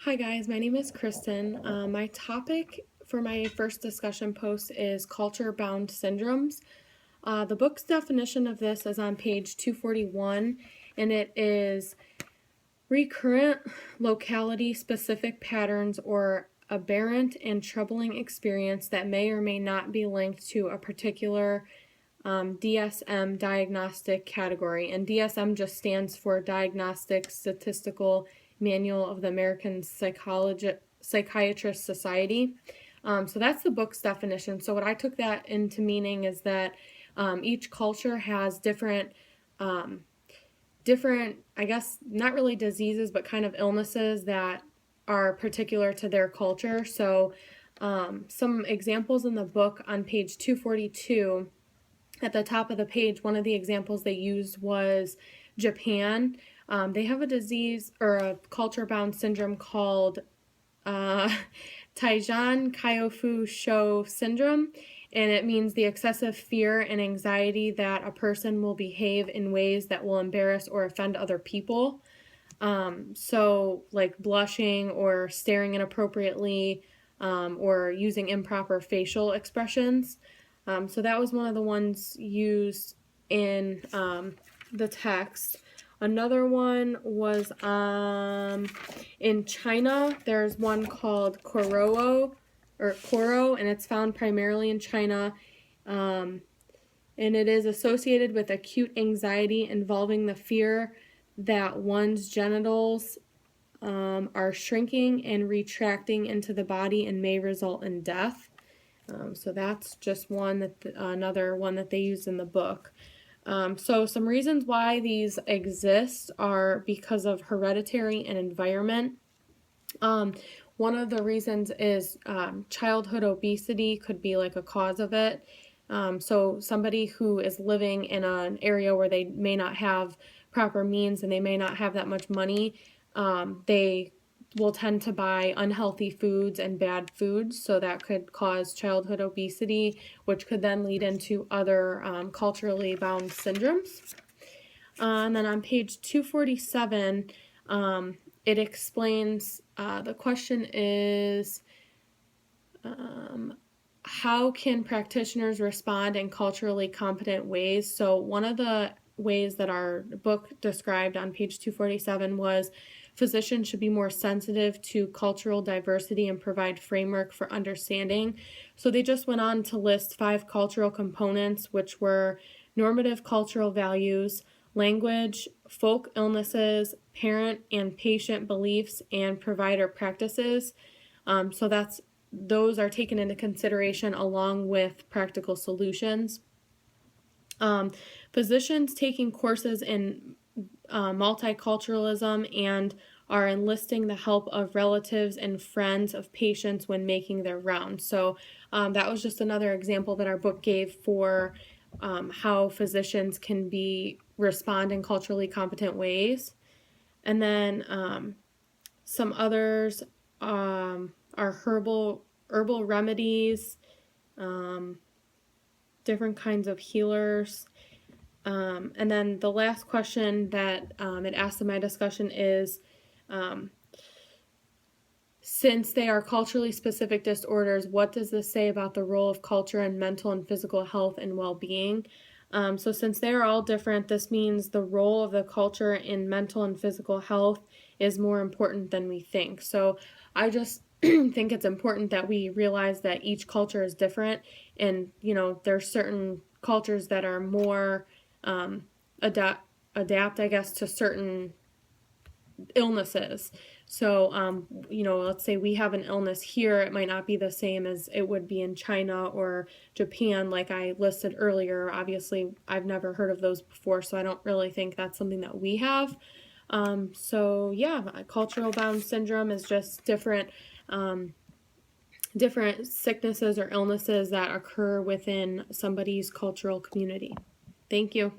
Hi guys, my name is Kristen. My topic for my first discussion post is culture-bound syndromes. The book's definition of this is on page 241, and it is recurrent locality-specific patterns or aberrant and troubling experience that may or may not be linked to a particular DSM diagnostic category. And DSM just stands for Diagnostic Statistical Manual of the American Psychiatrist Society. So that's the book's definition. So what I took that into meaning is that each culture has different, I guess, not really diseases, but kind of illnesses that are particular to their culture. So some examples in the book on page 242, at the top of the page, one of the examples they used was Japan. They have a disease or a culture-bound syndrome called Taijan-Kyofu-Sho syndrome, and it means the excessive fear and anxiety that a person will behave in ways that will embarrass or offend other people. So like blushing or staring inappropriately, or using improper facial expressions. So that was one of the ones used in the text. Another one was in China. There's one called Koro, and it's found primarily in China. And it is associated with acute anxiety involving the fear that one's genitals are shrinking and retracting into the body and may result in death. So that's just one that another one that they used in the book. So some reasons why these exist are because of hereditary and environment. One of the reasons is childhood obesity could be like a cause of it. So somebody who is living in an area where they may not have proper means and they may not have that much money, they will tend to buy unhealthy foods and bad foods, so that could cause childhood obesity, which could then lead into other culturally bound syndromes. And then on page 247, it explains, the question is, how can practitioners respond in culturally competent ways? So one of the ways that our book described on page 247 was physicians should be more sensitive to cultural diversity and provide framework for understanding. So they just went on to list 5 cultural components, which were normative cultural values, language, folk illnesses, parent and patient beliefs, and provider practices. So those are taken into consideration along with practical solutions. Physicians taking courses in multiculturalism and are enlisting the help of relatives and friends of patients when making their rounds. So that was just another example that our book gave for how physicians can respond in culturally competent ways. And then some others are herbal remedies, different kinds of healers. And then the last question that it asked in my discussion is, since they are culturally specific disorders, what does this say about the role of culture in mental and physical health and well-being? So since they are all different, this means the role of the culture in mental and physical health is more important than we think. So I just think it's important that we realize that each culture is different, and there's certain cultures that are more adapt, I guess, to certain illnesses. So, let's say we have an illness here, it might not be the same as it would be in China or Japan, like I listed earlier. Obviously, I've never heard of those before, so I don't really think that's something that we have. So yeah, cultural bound syndrome is just different sicknesses or illnesses that occur within somebody's cultural community. Thank you.